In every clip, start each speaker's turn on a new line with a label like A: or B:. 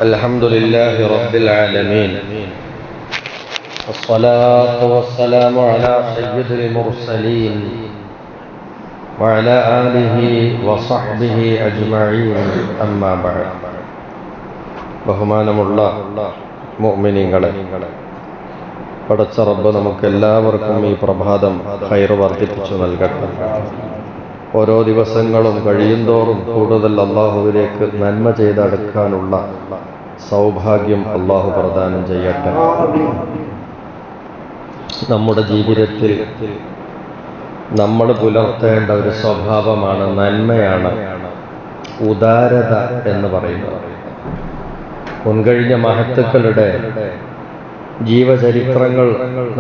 A: الحمد لله رب العالمين، والصلاة والسلام على سيد المرسلين وعلى آله وصحبه أجمعين. أما بعد. ബഹുമാനമുള്ള മുഅ്മിനീങ്ങളെ, പടച്ച റബ്ബ് നമുക്കെല്ലാവർക്കും ഈ പ്രഭാതം ഖൈർ വർദ്ധിപ്പിച്ചു നൽകട്ടെ. ഓരോ ദിവസങ്ങളും കഴിയുന്തോറും കൂടുതൽ അള്ളാഹുവിലേക്ക് നന്മ ചെയ്തടുക്കാനുള്ള സൗഭാഗ്യം അള്ളാഹു പ്രദാനം ചെയ്യട്ടെ. നമ്മുടെ ജീവിതത്തിൽ നമ്മൾ പുലർത്തേണ്ട ഒരു സ്വഭാവമാണ്, നന്മയാണ്, ഉദാരത എന്ന് പറയുന്നത്. മുൻകഴിഞ്ഞ മഹത്തുക്കളുടെ ജീവചരിത്രങ്ങൾ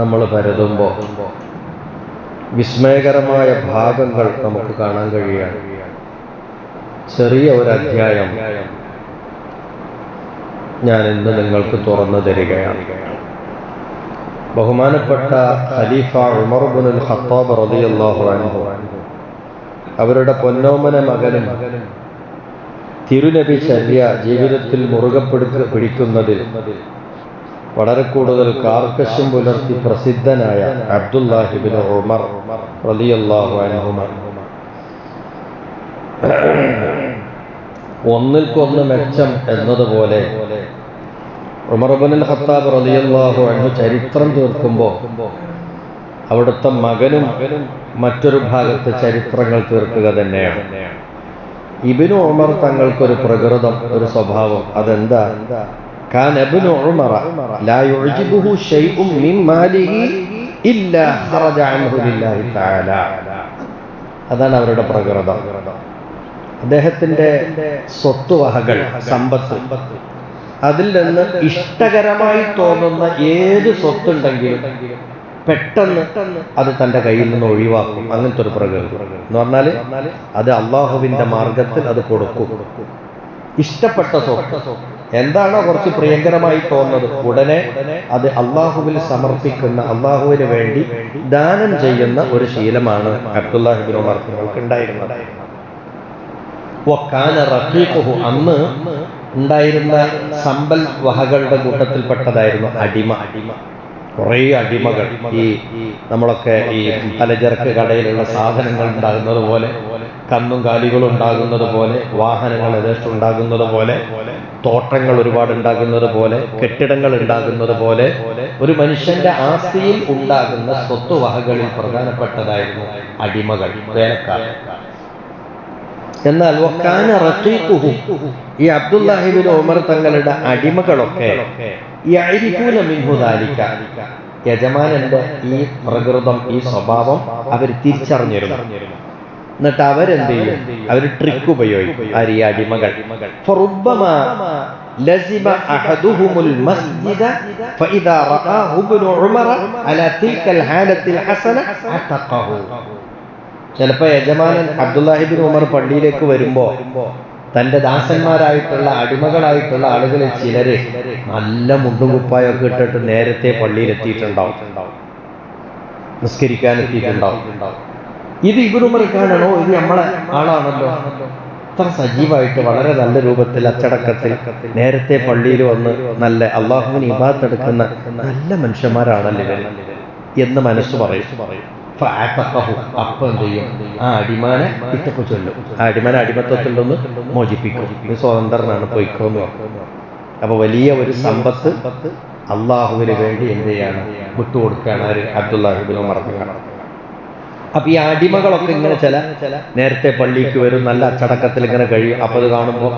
A: നമ്മൾ പരതുമ്പോൾ വിസ്മയകരമായ ഭാഗങ്ങൾ നമുക്ക് കാണാൻ കഴിയുകയാണ്. ചെറിയ ഒരു അധ്യായം ഞാൻ ഇന്ന് നിങ്ങൾക്ക് തുറന്നു തരികയാണ്. ബഹുമാനപ്പെട്ട ഖലീഫ ഉമർ ഇബ്നുൽ ഖത്താബ് റളിയല്ലാഹു അൻഹു അവരുടെ പൊന്നോമന മകനും തിരുനബി ചര്യ ജീവിതത്തിൽ മുറുകെ പിടിക്കുന്നതിൽ വളരെ കൂടുതൽ കാർക്കശ്യം പുലർത്തി പ്രസിദ്ധനായ അബ്ദുല്ലാഹി ഇബ്നു ഉമർ റളിയല്ലാഹു അൻഹുമ ഒന്നിൽക്കൊന്ന് മെച്ചം എന്നതുപോലെ ഉമർ ഇബ്നുൽ ഖത്താബ് റളിയല്ലാഹു അൻഹു ചരിത്രം തീർക്കുമ്പോൾ അവിടുത്തെ മകനും മറ്റൊരു ഭാഗത്ത് ചരിത്രങ്ങൾ തീർക്കുക തന്നെയാണ്. ഇബ്നു ഉമർ തങ്ങൾക്കൊരു പ്രകൃതം, ഒരു സ്വഭാവം, അതെന്താ? കാന ഇബ്നു ഉമർ ലാ യുഅ്ജിബുഹു ശൈഉൻ മിൻ മാലിഹി ഇല്ലാ ഖറജ അൻഹു ലില്ലാഹി തആല. അതാണ് അവരുടെ പ്രകൃതം. അദ്ദേഹത്തിന്റെ സ്വത്തുവകകൾ, സമ്പത്ത്, അതിൽ നിന്ന് ഇഷ്ടകരമായി തോന്നുന്ന ഏത് സ്വത്തുണ്ടെങ്കിലും പെട്ടെന്ന് അത് തൻ്റെ കയ്യിൽ നിന്ന് ഒഴിവാക്കും. അങ്ങനത്തെ ഒരു പ്രകൃതി എന്ന് പറഞ്ഞാൽ അത് അള്ളാഹുവിന്റെ മാർഗത്തിൽ അത് കൊടുക്കും. ഇഷ്ടപ്പെട്ട സ്വത്ത് എന്താണോ കുറച്ച് പ്രിയങ്കരമായി തോന്നുന്നത്, ഉടനെ അത് അള്ളാഹുവിൽ സമർപ്പിക്കുന്ന, അള്ളാഹുവിന് വേണ്ടി ദാനം ചെയ്യുന്ന ഒരു ശീലമാണ് അബ്ദുല്ലാഹി ഇബ്നു ഉമർ തങ്ങൾക്ക് ഉണ്ടായിരുന്നത്. അന്ന് ഉണ്ടായിരുന്ന സമ്പൽ വഹകളുടെ കൂട്ടത്തിൽപ്പെട്ടതായിരുന്നു അടിമ. കുറേ അടിമകൾ, ഈ നമ്മളൊക്കെ ഈ പലചരക്ക് കടയിലുള്ള സാധനങ്ങൾ ഉണ്ടാകുന്നത് പോലെ, കന്നും കാലികളും ഉണ്ടാകുന്നത് പോലെ, വാഹനങ്ങൾ യഥേഷ്ടം ഉണ്ടാകുന്നത് പോലെ, തോട്ടങ്ങൾ ഒരുപാട് ഉണ്ടാകുന്നത് പോലെ, കെട്ടിടങ്ങൾ ഉണ്ടാകുന്നത് പോലെ, ഒരു മനുഷ്യന്റെ ആസ്തിയിൽ ഉണ്ടാകുന്ന സ്വത്തുവകകളിൽ പ്രധാനപ്പെട്ടതായിരുന്നു അടിമകൾ, വേലക്കാർ. എന്നാൽ ഈ അബ്ദുല്ലാഹി ഇബ്നു ഉമർ തങ്ങളുടെ അടിമകളൊക്കെ യജമാനന്റെ ഈ പ്രകൃതം, ഈ സ്വഭാവം അവർ തിരിച്ചറിഞ്ഞിരുന്നു. എന്നിട്ട് അവരെന്ത് ചെയ്യും? അവർ ട്രിക്ക് ഉപയോഗിക്കും. ഈ അടിമകൾ ചിലപ്പോ യജമാനൻ അബ്ദുല്ലാഹി ഇബ്നു ഉമർ പള്ളിയിലേക്ക് വരുമ്പോ തന്റെ ദാസന്മാരായിട്ടുള്ള അടിമകളായിട്ടുള്ള ആളുകളിൽ ചിലര് നല്ല മുണ്ടും കുപ്പായൊക്കെ ഇട്ടിട്ട് നേരത്തെ പള്ളിയിൽ എത്തിയിട്ടുണ്ടാവും, നിസ്കരിക്കാൻ എത്തിയിട്ടുണ്ടാവും. ഇത് ഇബ്നു ഉമർ കാണണോ, ഇത് നമ്മളെ ആളാണല്ലോ, അത്ര സജീവമായിട്ട് വളരെ നല്ല രൂപത്തിൽ അച്ചടക്കത്തിൽ നേരത്തെ പള്ളിയിൽ വന്ന് നല്ല അള്ളാഹുവിന് ഇബാദത്ത് എടുക്കുന്ന നല്ല മനുഷ്യന്മാരാണല്ലോ ഇവർ എന്ന് മനസ്സ് പറയും. അപ്പൊ എന്ത് ചെയ്യും? ആ അടിമാനെ ഇട്ടൊക്കെ ചൊല്ലും. ആ അടിമാനെ അടിമത്തത്തിൽ നിന്ന് മോചിപ്പിക്കും. ഇത് സ്വതന്ത്രനാണ്, പൊയ്ക്കോന്ന് പറഞ്ഞു. അപ്പൊ വലിയ ഒരു സമ്പത്ത് അള്ളാഹുവിന് വേണ്ടി എന്ത് ചെയ്യാണ്? വിട്ടുകൊടുക്കുകയാണ് അബ്ദുല്ലാഹി ഇബ്നു ഉമർ. അപ്പൊ ഈ അടിമകളൊക്കെ ഇങ്ങനെ ചില നേരത്തെ പള്ളിക്ക് വരും, നല്ല അച്ചടക്കത്തിൽ ഇങ്ങനെ കഴിയും. അപ്പൊ അത് കാണുമ്പോൾ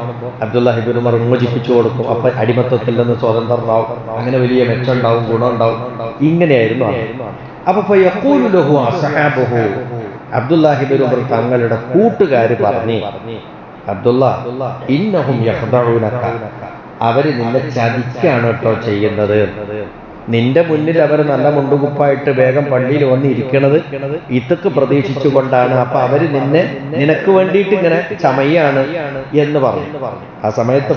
A: അബ്ദുല്ലാഹി ഇബ്നു ഉമർ മോചിപ്പിച്ചു കൊടുക്കും. അപ്പൊ അടിമത്തത്തിൽ നിന്ന് സ്വതന്ത്രനാവും. അങ്ങനെ വലിയ മെച്ചം ഉണ്ടാവും, ഗുണം ഉണ്ടാവും. ഇങ്ങനെയായിരുന്നു. അപ്പൊ അബ്ദുല്ലാഹി ഇബ്നു ഉമർ തങ്ങളുടെ കൂട്ടുകാര് പറഞ്ഞു, അബ്ദുല്ലാ, ഇന്നഹും യഖ്ദഊനക, അവര് നിന്നെ ചതിക്കാണ് കേട്ടോ ചെയ്യുന്നത്. നിന്റെ മുന്നിൽ അവർ നല്ല മുണ്ടുകുപ്പായിട്ട് വേഗം പള്ളിയിൽ വന്നിരിക്കണത് ഇതൊക്കെ പ്രതീക്ഷിച്ചുകൊണ്ടാണ്. അപ്പൊ അവര് നിനക്ക് വേണ്ടിയിട്ട് ഇങ്ങനെ ചമയാണ് എന്ന് പറഞ്ഞു. ആ സമയത്ത്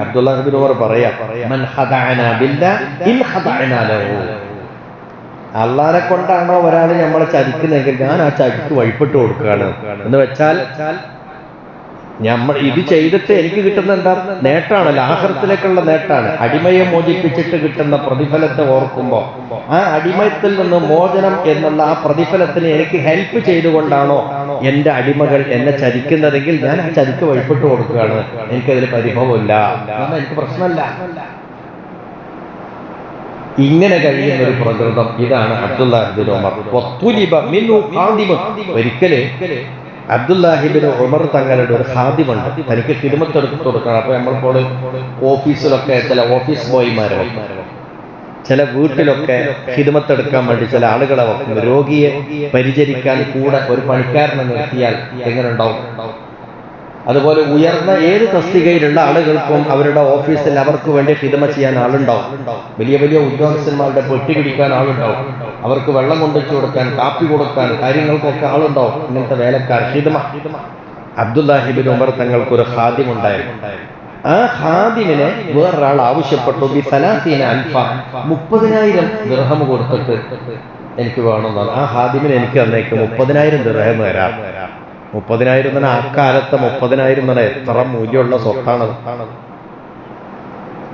A: അബ്ദുല്ലാഹി ഇബ്നു ഉമർ പറയാ, മൻ ഖദഅനാ ബില്ലാഹി ഇൻ ഖദഅനാ ലഹു. അള്ളാനെ കൊണ്ടാണോ ഒരാൾ നമ്മളെ ചതിക്കുന്നെങ്കിൽ ഞാൻ ആ ചതിക്ക് വഴിപ്പെട്ട് കൊടുക്കുകയാണ് എന്ന് വെച്ചാൽ ഇത് ചെയ്തിട്ട് എനിക്ക് കിട്ടുന്ന എന്താ നേട്ടമാണല്ലോ, ആഖിറത്തിലേക്കുള്ള നേട്ടമാണ്. അടിമയെ മോചിപ്പിച്ചിട്ട് കിട്ടുന്ന പ്രതിഫലത്തെ ഓർക്കുമ്പോൾ ആ അടിമയത്തിൽ നിന്ന് മോചനം എന്നുള്ള ആ പ്രതിഫലത്തിന് എനിക്ക് ഹെൽപ്പ് ചെയ്തുകൊണ്ടാണോ എൻ്റെ അടിമകൾ എന്നെ ചതിക്കുന്നതെങ്കിൽ ഞാൻ ആ ചതിക്ക് വഴിപ്പെട്ടു കൊടുക്കുകയാണ്. എനിക്കതിൽ പരിഭവമില്ല, എനിക്ക് പ്രശ്നമല്ല. ഇങ്ങനെ കഴിയുന്ന ഒരു പ്രകൃതം ഇതാണ് അബ്ദുല്ലാഹ് ഇബ്നു ഉമർ. ഒരിക്കലേ അബ്ദുല്ലാഹി ഇബ്നു ഉമർ തങ്ങളുടെ ഒരു ഖാദിമുണ്ട്, തനിക്ക് ഖിദ്മത്തെടുത്ത് കൊടുക്കണം. അപ്പൊ നമ്മളിപ്പോൾ ഓഫീസിലൊക്കെ ചില ഓഫീസ് ബോയ്മാരെ, ചില വീട്ടിലൊക്കെ ഖിദ്മത്തെടുക്കാൻ വേണ്ടി ചില ആളുകളെ വെക്കും. രോഗിയെ പരിചരിക്കാൻ കൂടെ ഒരു പണിക്കാരനെ നിർത്തിയാൽ എങ്ങനെ ഉണ്ടാവും? അതുപോലെ ഉയർന്ന ഏത് തസ്തികയിലുള്ള ആളുകൾക്കും അവരുടെ ഓഫീസിൽ അവർക്ക് വേണ്ടി ഖിദ്മ ചെയ്യാൻ ആളുണ്ടാവും. വലിയ വലിയ ഉദ്യോഗസ്ഥന്മാരുടെ പെട്ടി പിടിക്കാൻ ആളുണ്ടാവും, അവർക്ക് വെള്ളം കൊണ്ടുവച്ചു കൊടുക്കാൻ, കാപ്പി കൊടുക്കാൻ, കാര്യങ്ങൾക്കൊക്കെ ആളുണ്ടാവും. ഇങ്ങനത്തെ വേലക്കാർ ഖിദ്മ. അബ്ദുല്ലാഹി ഇബ്നു ഉമർ തങ്ങൾക്കൊരു ഖാദിം ഉണ്ടായിരുന്നു. ആ ഖാദിമിനെ വേറൊരാൾ ആവശ്യപ്പെട്ടു. 30,000 ദിർഹം കൊടുത്തിട്ട് എനിക്ക് വേണമെന്നാണ്. ആ ഖാദിമിന് എനിക്ക് തന്നേക്ക് 30,000 ദിർഹം തരാം. 30,000 തന്നെ അക്കാലത്തെ 30,000 തന്നെ എത്ര മൂല്യമുള്ള സ്വത്താണ്.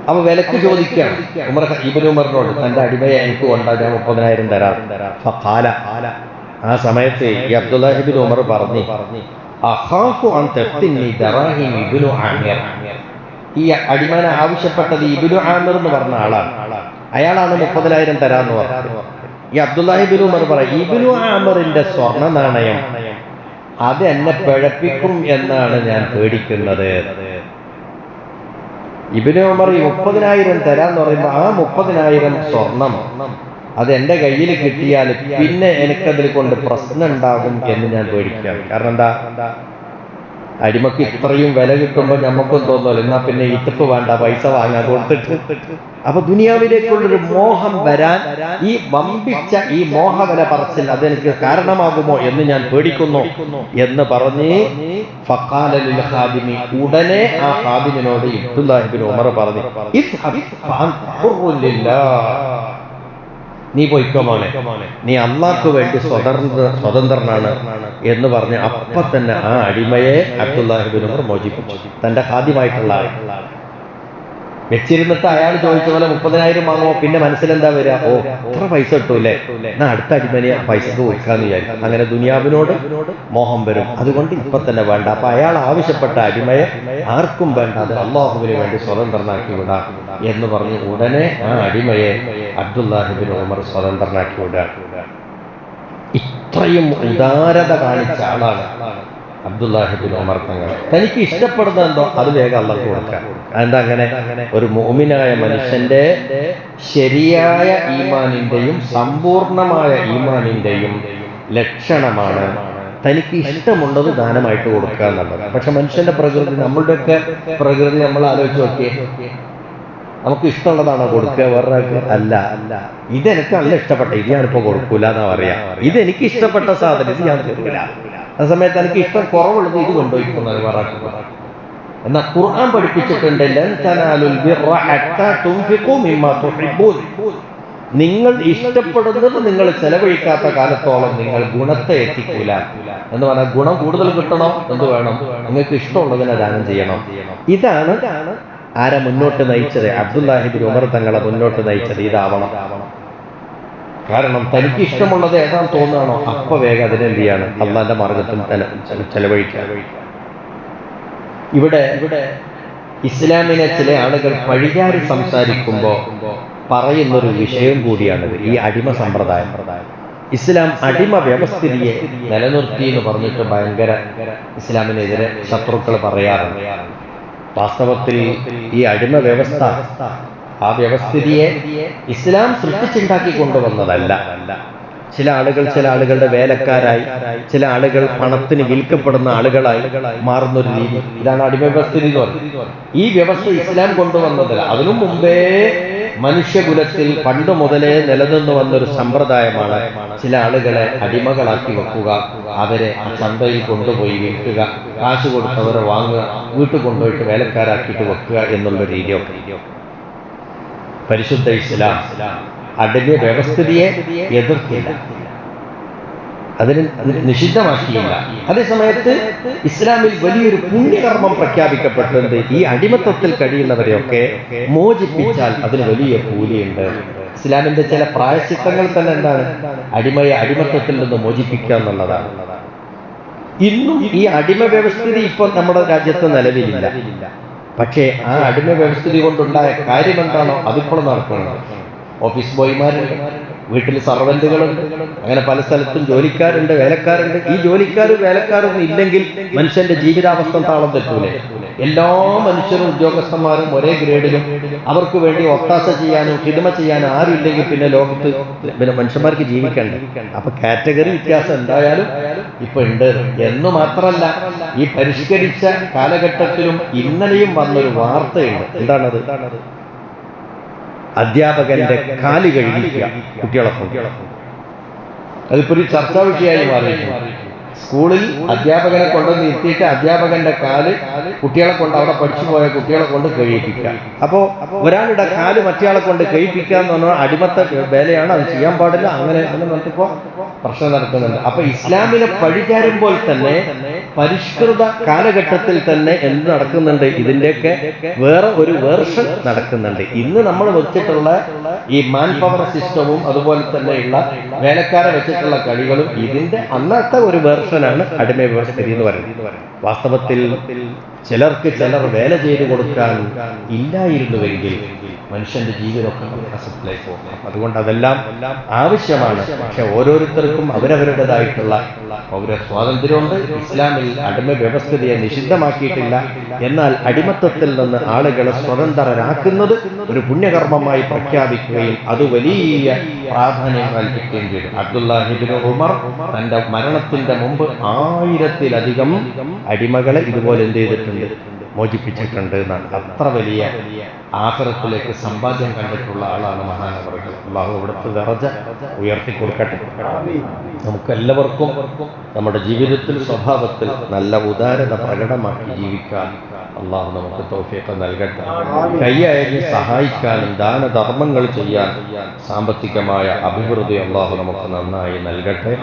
A: അപ്പൊ വിലക്ക് ചോദിക്കുകയാണ് ഇബ്നു ഉമറിനോട്, തന്റെ അടിമയെ എനിക്ക് കൊണ്ടാ, ഞാൻ 30,000 തരാം. ഫഖാല, ആ സമയത്ത് ഈ അബ്ദുല്ലാഹി ഇബ്നു ഉമർ പറഞ്ഞു, അഖാഫു അൻ തഫ്തിനി ദറാഹിം ഇബ്നു ആമിർ. ഈ അടിമനെ ആവശ്യപ്പെട്ടത് ഇബ്നു ആമിർ എന്ന് പറഞ്ഞ ആളാണ്. അയാളാണ് 30,000 തരാന്ന് പറഞ്ഞത്. ഈ അബ്ദുല്ലാഹി ഇബ്നു ഉമർ പറയും, ഇബ്നു ആമിറിന്റെ സ്വർണ്ണ നാണയം അത് എന്നെ പിഴപ്പിക്കും എന്നാണ് ഞാൻ പേടിക്കുന്നത്. ഇബ്നു ഉമർ ഈ 30,000 തരാന്ന് പറയുമ്പോൾ ആ 30,000 സ്വർണം അത് എൻ്റെ കയ്യിൽ കിട്ടിയാൽ പിന്നെ എനിക്കതിൽ കൊണ്ട് പ്രശ്നം ഉണ്ടാകും എന്ന് ഞാൻ പേടിക്കുകയാണ്. കാരണം എന്താ, അടിമക്ക് ഇത്രയും വില കിട്ടുമ്പോൾ നമുക്കും തോന്നുമല്ലോ, എന്നാ പിന്നെ ഇത്തപ്പ് വേണ്ട, പൈസ വാങ്ങാൻ കൊടുത്തിട്ട്. അപ്പൊ ദുനിയാവിലേക്കുള്ളൊരു മോഹം വരാൻ ഈ വമ്പിച്ച ഈ മോഹവില പറച്ചിൽ അതെനിക്ക് കാരണമാകുമോ എന്ന് ഞാൻ പേടിക്കുന്നു എന്ന് പറഞ്ഞ് ഫഖാല ലിൽ ഖാദിമി, ഉടനെ ആ ഖാദിമിനോട് അബ്ദുല്ലാഹി ഇബ്നു ഉമർ പറഞ്ഞു, നീ പോയിക്കോ മോനെ, നീ അള്ളാഹ്ക്ക് വേണ്ടി സ്വതന്ത്രനാണ് എന്ന് പറഞ്ഞ് അപ്പൊ തന്നെ ആ അടിമയെ അബ്ദുല്ലാഹി ഇബ്നു ഉമർ മോചിപ്പിച്ചു. തന്റെ ഖാദിമായിട്ടുള്ള ആൾ വെച്ചിരുന്നിട്ട് അയാൾ ചോദിച്ച പോലെ 30,000 വാങ്ങുമോ, പിന്നെ മനസ്സിലെന്താ വരിക, ഓ എത്ര പൈസ കിട്ടൂല്ലേ, എന്നാ അടുത്ത അടിമനെ പൈസക്ക് കൊടുക്കാന്ന് വിചാരിക്കും. അങ്ങനെ ദുനിയാവിനോട് മോഹം വരും. അതുകൊണ്ട് ഇപ്പൊ തന്നെ വേണ്ട. അപ്പൊ അയാൾ ആവശ്യപ്പെട്ട അടിമയെ ആർക്കും വേണ്ട, അത് അള്ളാഹുവിന് വേണ്ടി സ്വതന്ത്രനാക്കി വിടാം എന്ന് പറഞ്ഞ് ഉടനെ ആ അടിമയെ അബ്ദുല്ലാഹി ഇബ്നു ഉമർ സ്വതന്ത്രനാക്കി വിടുക. ഇത്രയും ഉദാരത കാണിച്ച ആളാണ് അബ്ദുല്ലാഹി ഇബ്നു ഉമർ തങ്ങൾ. തനിക്ക് ഇഷ്ടപ്പെടുന്നത് എന്തോ അത് വേഗം അള്ളാഹ്ക്ക് കൊടുക്കാം. എന്താ അങ്ങനെ? ഒരു മുഅ്മിനായ മനുഷ്യന്റെ ശരിയായ ഈമാനിന്റെയും സമ്പൂർണമായ ഈമാനിന്റെയും ലക്ഷണമാണ് തനിക്ക് ഇഷ്ടമുള്ളത് ദാനമായിട്ട് കൊടുക്കുക എന്നുള്ളത്. പക്ഷെ മനുഷ്യന്റെ പ്രകൃതി, നമ്മളുടെയൊക്കെ പ്രകൃതി നമ്മൾ ആലോചിച്ച് നോക്കിയേ, നമുക്ക് ഇഷ്ടമുള്ളതാണോ കൊടുക്കുക, വേറൊരാൾക്ക് അല്ല. ഇതെനിക്ക് നല്ല ഇഷ്ടപ്പെട്ട ഇത് ഞാനിപ്പോ കൊടുക്കൂല എന്നാ പറയാ. ഇതെനിക്ക് ഇഷ്ടപ്പെട്ട സാധനം ഇത് ഞാൻ തരൂല. ആ സമയത്ത് എനിക്ക് ഇഷ്ടം കുറവുള്ളത് ഇത് കൊണ്ടുപോയിക്കുന്നത് വേറെ. എന്നാൽ ഖുർആൻ പഠിപ്പിച്ചിട്ടുണ്ട്, ലൻ തനാലുൽ ബിർറ ഹത്താ തുൻഫിഖൂ മിമ്മാ തുഹിബ്ബൂൻ. നിങ്ങൾ ഇഷ്ടപ്പെടുന്നത് നിങ്ങൾ ചെലവഴിക്കാത്ത കാലത്തോളം നിങ്ങൾ ഗുണത്തെ എത്തിക്കൂല എന്ന് പറഞ്ഞാൽ, ഗുണം കൂടുതൽ കിട്ടണോ എന്ത് വേണം, നിങ്ങൾക്ക് ഇഷ്ടമുള്ളതിനെ ദാനം ചെയ്യണം. ഇതാണ് ആരെ മുന്നോട്ട് നയിച്ചത്? അബ്ദുല്ലാഹി ഇബ്നു ഉമർ തങ്ങളെ മുന്നോട്ട് നയിച്ചത് ഇതാവണം. കാരണം തനിക്ക് ഇഷ്ടമുള്ളത് ഏതാണെന്ന് തോന്നുകയാണോ അപ്പൊ വേഗം അതിനെന്ത് ചെയ്യാണ്, അള്ളാന്റെ മാർഗത്തിൽ ചെലവഴിക്കുക. ഇവിടെ ഇസ്ലാമിനെ ചില ആളുകൾ പഴിചാരി സംസാരിക്കുമ്പോൾ പറയുന്നൊരു വിഷയം കൂടിയാണിത്, ഈ അടിമ സമ്പ്രദായം. ഇസ്ലാം അടിമ വ്യവസ്ഥിതിയെ നിലനിർത്തി എന്ന് പറഞ്ഞിട്ട് ഭയങ്കര ഇസ്ലാമിനെതിരെ ശത്രുക്കൾ പറയാറുണ്ട്. വാസ്തവത്തിൽ ഈ അടിമ വ്യവസ്ഥ, ആ വ്യവസ്ഥിതിയെ ഇസ്ലാം സൃഷ്ടിച്ചുണ്ടാക്കി കൊണ്ടുവന്നതല്ല. ചില ആളുകളുടെ വേലക്കാരായി, ചില ആളുകൾ പണത്തിന് വിൽക്കപ്പെടുന്ന ആളുകളായി മാറുന്നൊരു രീതി, ഇതാണ് അടിമ വ്യവസ്ഥിതി എന്ന് പറയുന്നത്. ഈ വ്യവസ്ഥ ഇസ്ലാം കൊണ്ടുവന്നതല്ല. അതിനു മുമ്പേ മനുഷ്യകുലത്തിൽ പണ്ട് മുതലേ നിലനിന്നു വന്നൊരു സമ്പ്രദായമാണ് ചില ആളുകളെ അടിമകളാക്കി വെക്കുക, അവരെ ചന്തയിൽ കൊണ്ടുപോയി വിൽക്കുക, കാശ് കൊടുത്തവരെ വാങ്ങുക, വീട്ടിൽ കൊണ്ടുപോയിട്ട് വേലക്കാരാക്കിയിട്ട് വെക്കുക എന്നുള്ള രീതിയൊക്കെ. പരിശുദ്ധ ഇസ്ലാം അടിമ വ്യവസ്ഥിതിയെ എതിർത്തില്ല. അതിന് നിഷിദ്ധമാക്കിയില്ല. അതേസമയത്ത് ഇസ്ലാമിൽ വലിയൊരു പുണ്യകർമ്മം പ്രഖ്യാപിക്കപ്പെട്ടിട്ടുണ്ട്. ഈ അടിമത്തത്തിൽ കഴിയുന്നവരെയൊക്കെ മോചിപ്പിച്ചാൽ അതിന് വലിയ കൂലിയുണ്ട്. ഇസ്ലാമിന്റെ ചില പ്രായശ്ചിത്തങ്ങൾ തന്നെ എന്താണ്? അടിമയെ അടിമത്തത്തിൽ നിന്ന് മോചിപ്പിക്കുക എന്നുള്ളതാണ്. ഇന്നും ഈ അടിമ വ്യവസ്ഥിതി ഇപ്പോൾ നമ്മുടെ രാജ്യത്ത് നിലവിലില്ല. പക്ഷേ ആ അടിമ വ്യവസ്ഥിതി കൊണ്ടുണ്ടായ കാര്യം എന്താണോ അതിപ്പോൾ നടക്കുന്നുണ്ട്. ഓഫീസ് ബോയ്മാരുണ്ട്, വീട്ടിൽ സർവന്റുകളുണ്ട്, അങ്ങനെ പല സ്ഥലത്തും ജോലിക്കാരുണ്ട്, വേലക്കാരുണ്ട്. ഈ ജോലിക്കാരും വേലക്കാരൊന്നും ഇല്ലെങ്കിൽ മനുഷ്യന്റെ ജീവിതാവസ്ഥ താളം തെറ്റൂലേ? എല്ലാ മനുഷ്യരും ഉദ്യോഗസ്ഥന്മാരും ഒരേ ഗ്രേഡിലും അവർക്ക് വേണ്ടി ഒത്താശ ചെയ്യാനും ഹിദമ ചെയ്യാനും ആരും ഇല്ലെങ്കിൽ പിന്നെ ലോകത്ത് പിന്നെ മനുഷ്യന്മാർക്ക് ജീവിക്കണ്ടേ? അപ്പൊ കാറ്റഗറി വ്യത്യാസം എന്തായാലും ഇപ്പൊ ഉണ്ട് എന്ന് മാത്രമല്ല, ഈ പരിഷ്കരിച്ച കാലഘട്ടത്തിലും ഇന്നലെയും വന്നൊരു വാർത്തയുണ്ട്. എന്താണത്? അധ്യാപകന്റെ കാല് കഴുകിക്കുക കുട്ടികളൊപ്പം. അതിപ്പോ ഒരു ചർച്ചാ വിഷയമായി മാറിയിട്ടുണ്ട്. സ്കൂളിൽ അധ്യാപകനെ കൊണ്ടുവന്ന് ഇരുത്തിയിട്ട് അധ്യാപകന്റെ കാല് കുട്ടികളെ കൊണ്ട് അവിടെ പഠിച്ചു പോയ കുട്ടികളെ കൊണ്ട് കഴിയിപ്പിക്കുക. അപ്പോ ഒരാളുടെ കാല് മറ്റയാളെ കൊണ്ട് കഴിയിപ്പിക്കുക എന്ന് പറഞ്ഞാൽ അടിമത്ത വേലയാണ്, അത് ചെയ്യാൻ പാടില്ല. അങ്ങനെ നമുക്കിപ്പോ പ്രശ്നം നടക്കുന്നുണ്ട്. അപ്പൊ ഇസ്ലാമിനെ പഴിചാരുമ്പോൾ തന്നെ പരിഷ്കൃത കാലഘട്ടത്തിൽ തന്നെ എന്ത് നടക്കുന്നുണ്ട്? ഇതിന്റെയൊക്കെ വേറെ ഒരു വേർഷൻ നടക്കുന്നുണ്ട്. ഇന്ന് നമ്മൾ വെച്ചിട്ടുള്ള ഈ മാൻ പവർ സിസ്റ്റവും അതുപോലെ തന്നെയുള്ള വേലക്കാരെ വെച്ചിട്ടുള്ള കളികളും ഇതിന്റെ അന്നത്തെ ഒരു വേർഷനാണ് അടിമ വ്യവസ്ഥിതി എന്ന് പറയുന്നത്. വാസ്തവത്തിൽ ചിലർക്ക് ചിലർ വേല ചെയ്തു കൊടുക്കാൻ ഇല്ലായിരുന്നുവെങ്കിൽ മനുഷ്യന്റെ ജീവിതമൊക്കെ പ്രയാസത്തിലേക്ക് പോകും. അതുകൊണ്ട് അതെല്ലാം ആവശ്യമാണ്. പക്ഷെ ഓരോരുത്തർക്കും അവരവരുടേതായിട്ടുള്ള പൗര സ്വാതന്ത്ര്യമുണ്ട്. ഇസ്ലാമിൽ അടിമ വ്യവസ്ഥിതിയെ നിഷിദ്ധമാക്കിയിട്ടില്ല. എന്നാൽ അടിമത്തത്തിൽ നിന്ന് ആളുകളെ സ്വതന്ത്രരാക്കുന്നത് ഒരു പുണ്യകർമ്മമായി പ്രഖ്യാപിക്കുകയും അത് വലിയ പ്രാധാന്യം കൽപ്പിക്കുകയും ചെയ്തു. അബ്ദുല്ലാഹി ഇബ്നു ഉമർ തന്റെ മരണത്തിന്റെ മുമ്പ് 1000-ലധികം അടിമകളെ ഇതുപോലെ എന്ത് ചെയ്തിട്ടുണ്ട്? മോചിപ്പിച്ചിട്ടുണ്ട് എന്നാണ്. അത്ര വലിയ ആഖിറത്തിലേക്ക് സമ്പാദ്യം കണ്ടിട്ടുള്ള ആളാണ് മഹാനവറുകൾ. അല്ലാഹു അവിടുത്തെ ദറജ ഉയർത്തി കൊടുക്കട്ടെ. നമുക്കെല്ലാവർക്കും നമ്മുടെ ജീവിതത്തിൽ സ്വഭാവത്തിൽ നല്ല ഉദാരത പ്രകടമാക്കി ജീവിക്കാൻ അള്ളാഹു നമുക്ക് തൗഫീഖ് നൽകട്ടെ. കൈയയഞ്ഞ് സഹായിക്കാനും ദാനധർമ്മങ്ങൾ ചെയ്യാൻ സാമ്പത്തികമായ അഭിവൃദ്ധി അള്ളാഹു നമുക്ക് നന്നായി നൽകട്ടെ.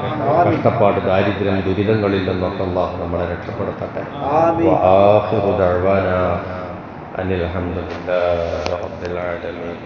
A: കഷ്ടപ്പാട്, ദാരിദ്ര്യം, ദുരിതങ്ങളിൽ നിന്നൊക്കെ അള്ളാഹു നമ്മളെ രക്ഷപ്പെടുത്തട്ടെ. വആഖിറു ദഅ്വാനാ അനിൽ ഹംദുലില്ലാഹി റബ്ബിൽ ആലമീൻ.